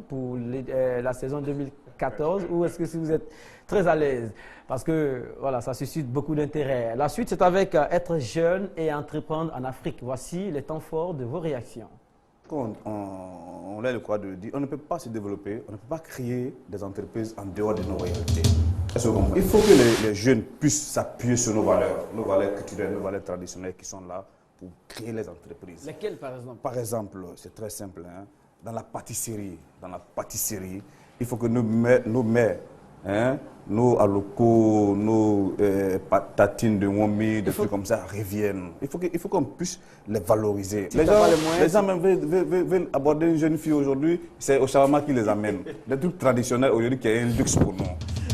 Pour la saison 2014 ou est-ce que si vous êtes très à l'aise? Parce que voilà, ça suscite beaucoup d'intérêt. La suite, c'est avec être jeune et entreprendre en Afrique. Voici les temps forts de vos réactions. On a le droit de dire, on ne peut pas se développer, on ne peut pas créer des entreprises en dehors de nos réalités. Il faut que les jeunes puissent s'appuyer sur nos valeurs culturelles, nos valeurs traditionnelles qui sont là pour créer les entreprises. Lesquelles, par exemple? Par exemple, c'est très simple, hein, dans la pâtisserie, il faut que nos mères, hein, nos alocos, nos patatines de Wombi, des trucs comme ça reviennent. Il faut qu'on puisse les valoriser. Les gens même veulent aborder une jeune fille aujourd'hui, c'est au shawarma qui les amène. Des trucs traditionnels aujourd'hui qui est un luxe pour nous.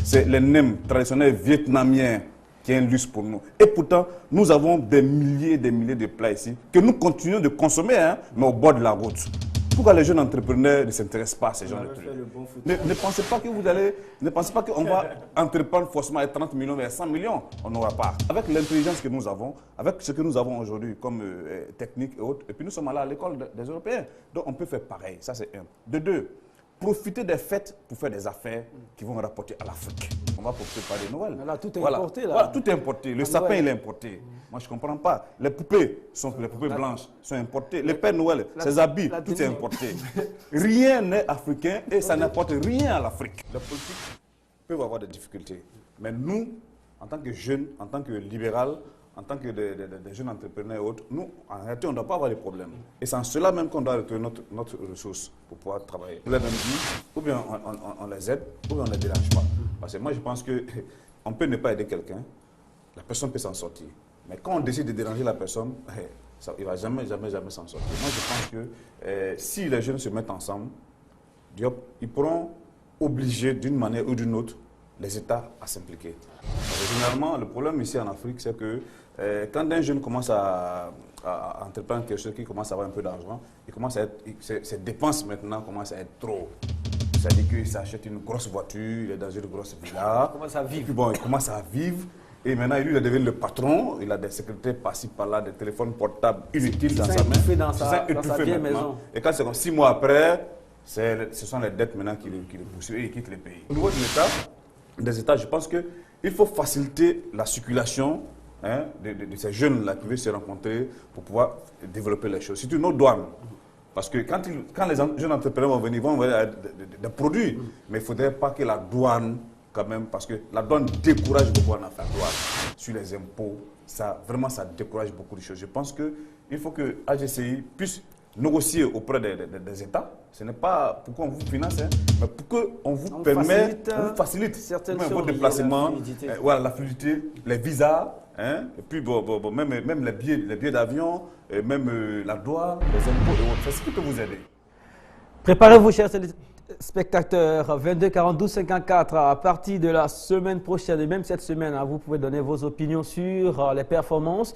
C'est les nems traditionnels vietnamiens qui est un luxe pour nous. Et pourtant, nous avons des milliers et des milliers de plats ici que nous continuons de consommer, hein, mais au bord de la route. Pourquoi les jeunes entrepreneurs ne s'intéressent pas à ces gens de trucs? Ne pensez pas que ne pensez pas qu'on va entreprendre forcément à 30 millions et 100 millions. On n'aura pas. Avec l'intelligence que nous avons, avec ce que nous avons aujourd'hui comme technique et autres, et puis nous sommes allés à l'école des Européens. Donc on peut faire pareil, ça c'est un. De deux, profiter des fêtes pour faire des affaires qui vont rapporter à l'Afrique. On va profiter par des Noël. Là, tout est importé. Là. Voilà, tout est importé. Le sapin, il est importé. Moi, je ne comprends pas. Les poupées blanches sont importées. Les Pères Noël, ses habits, tout est importé. Rien n'est africain et ça n'apporte rien à l'Afrique. Les politiques peuvent avoir des difficultés. Mais nous, en tant que jeunes, en tant que libéraux, en tant que des jeunes entrepreneurs et autres, nous, en réalité, on ne doit pas avoir de problèmes. Et c'est en cela même qu'on doit retrouver notre ressource pour pouvoir travailler. On les même dit, ou bien on les aide, ou bien on ne les dérange pas. Parce que moi, je pense qu'on peut ne pas aider quelqu'un, la personne peut s'en sortir. Mais quand on décide de déranger la personne, il ne va jamais s'en sortir. Moi, je pense que si les jeunes se mettent ensemble, ils pourront obliger d'une manière ou d'une autre les États à s'impliquer. Généralement, le problème ici en Afrique, c'est que quand un jeune commence à entreprendre quelque chose qui commence à avoir un peu d'argent, ses dépenses maintenant commencent à être trop. C'est-à-dire qu'il s'achète une grosse voiture, il est dans une grosse villa. Il commence à vivre. Et puis bon, il commence à vivre. Et maintenant, lui, il devient le patron. Il a des secrétaires par-ci, par-là, des téléphones portables inutiles dans sa main. Dans sa vieille maison. Et quand c'est 6 mois après, ce sont les dettes maintenant qui le poursuivent et il quitte les pays. Au niveau des États, je pense qu'il faut faciliter la circulation, hein, de ces jeunes-là qui veulent se rencontrer pour pouvoir développer les choses. C'est une autre douane. Parce que quand les jeunes entrepreneurs vont venir avec des produits. Mais il ne faudrait pas que la douane, quand même, parce que la douane décourage beaucoup en affaires douane sur les impôts. Ça décourage beaucoup de choses. Je pense qu'il faut que AGCI puisse négocier auprès des États. Ce n'est pas pour qu'on vous finance, hein, mais pour qu'on vous permette, on vous facilite vos déplacements, la fluidité, les visas, hein, et puis même les billets d'avion, même la douane, les impôts et autres. C'est ce qui peut vous aider. Préparez-vous, chers spectateurs, 22 42 54 à partir de la semaine prochaine et même cette semaine, hein, vous pouvez donner vos opinions sur les performances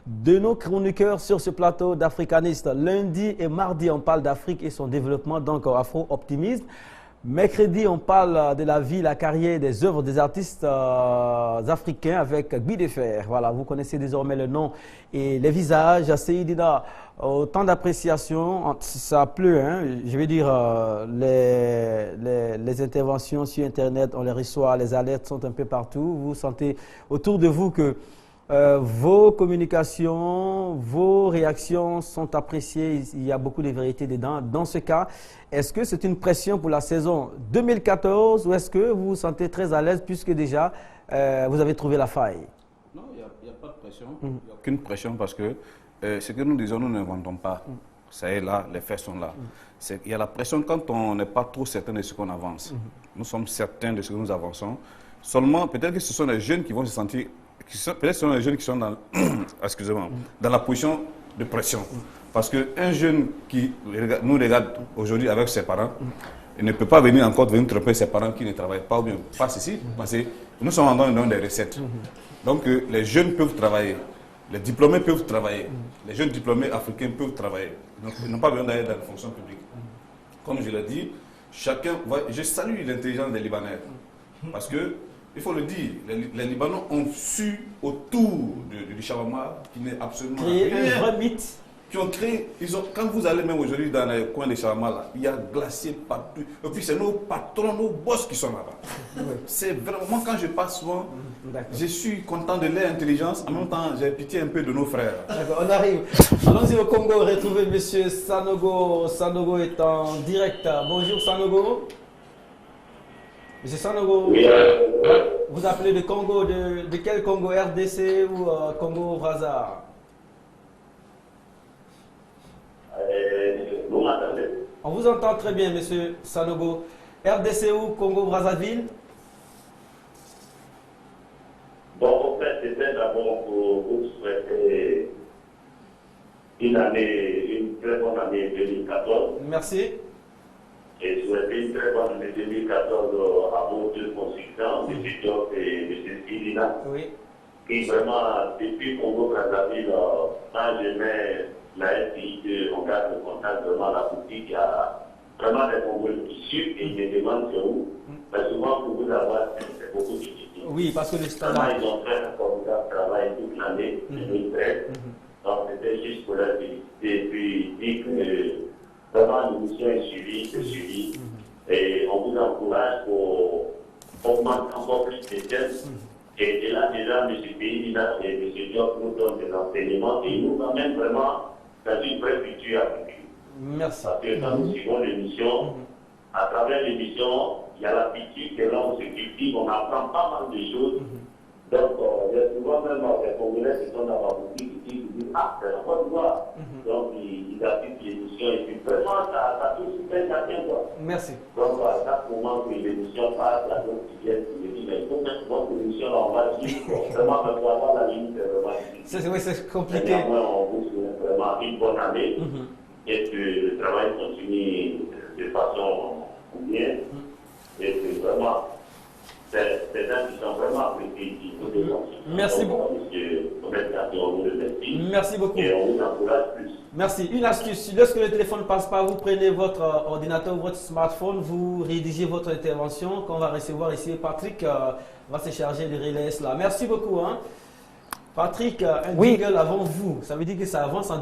de nos chroniqueurs sur ce plateau d'Africanistes. Lundi et mardi, on parle d'Afrique et son développement, donc Afro-optimisme. Mercredi, on parle de la vie, la carrière, des œuvres des artistes africains avec Guy Defer. Voilà, vous connaissez désormais le nom et les visages. Seydina, autant d'appréciation, ça pleut, hein. Je veux dire, les interventions sur Internet, on les reçoit, les alertes sont un peu partout. Vous sentez autour de vous que vos communications, vos réactions sont appréciées, il y a beaucoup de vérité dedans. Dans ce cas, est-ce que c'est une pression pour la saison 2014 ou est-ce que vous vous sentez très à l'aise puisque déjà vous avez trouvé la faille? Non, il n'y a pas de pression, il n'y a aucune pression parce que ce que nous disons, nous n'inventons pas. Ça est là, les faits sont là. Il y a la pression quand on n'est pas trop certain de ce qu'on avance. Nous sommes certains de ce que nous avançons. Seulement, peut-être que ce sont les jeunes qui vont se sentir... Peut-être que ce sont les jeunes qui sont dans, dans la position de pression. Parce qu'un jeune qui nous regarde aujourd'hui avec ses parents, il ne peut pas venir tromper ses parents qui ne travaillent pas ou bien pas ici. Parce que nous sommes en train de donner des recettes. Donc les jeunes peuvent travailler. Les diplômés peuvent travailler. Les jeunes diplômés africains peuvent travailler. Donc, ils n'ont pas besoin d'aller dans la fonction publique. Comme je l'ai dit, je salue l'intelligence des Libanais. Parce que, il faut le dire, les Libanais ont su autour du shawarma qui n'est absolument rien. Un vrai mythe. qui ont créé, quand vous allez même aujourd'hui dans les coins de Charma, là, il y a glacier partout. Et puis c'est nos patrons, nos boss qui sont là-bas. C'est vraiment, quand je passe souvent, je suis content de leur intelligence, en même temps j'ai pitié un peu de nos frères. D'accord, on arrive. Allons-y au Congo, retrouver M. Sanogo. Sanogo est en direct. Bonjour Sanogo. M. Sanogo, Oui, vous appelez de Congo, de quel Congo? RDC ou Congo Brazza? vous m'entendez? On vous entend très bien, M. Sanogo. RDC ou Congo Brazzaville? Bon, en fait, c'était d'abord pour vous souhaiter une très bonne année 2014. Merci. Et souhaiter une très bonne année 2014 à vos deux consultants, M. Diop et M. Silina, Oui. qui vraiment, depuis Congo Brazzaville, quand je mets la SI, on garde le contact vraiment la boutique, il y a vraiment des Congolais qui suivent et ils me demandent c'est où. Mais souvent, pour vous avoir, c'est beaucoup difficile. Oui, parce que le Vraiment, standard. ils ont fait un formidable travail toute l'année 2013. Donc, c'était juste pour leur féliciter et puis dire que vraiment l'émission est suivie, c'est suivi. Et on vous encourage pour augmenter encore plus les thèmes. Et là, déjà, M. Péina et M. Diop nous donnent des enseignements et ils nous emmènent vraiment dans une vraie culture africaine. Merci. Parce que quand nous suivons l'émission, à travers l'émission, il y a la pitié que l'on se cultive, on apprend pas mal de choses. Donc, il y a souvent même des Congolais qui sont dans la boutique qui disent ah, c'est la bonne voie. Donc, ils assistent l'émission et puis vraiment, ça touche super chacun. Merci. Donc, à chaque moment que l'émission passe, la chose qui vient, je dis mais il faut mettre votre émission là, on va suivre. Vraiment, parce qu'avoir la ligne, c'est vraiment difficile. Oui, c'est compliqué. Néanmoins, on vous souhaite vraiment une bonne année et que le travail continue de façon bien. Et que vraiment, c'est des gens qui sont vraiment appréciés. Merci beaucoup. Monsieur on vous remercie. Merci beaucoup. Et on vous encourage plus. Merci. Une astuce, lorsque le téléphone ne passe pas, vous prenez votre ordinateur ou votre smartphone, vous rédigez votre intervention qu'on va recevoir ici. Patrick va se charger de relayer cela. Merci beaucoup. Hein. Patrick, un jingle avant vous, ça veut dire que ça avance en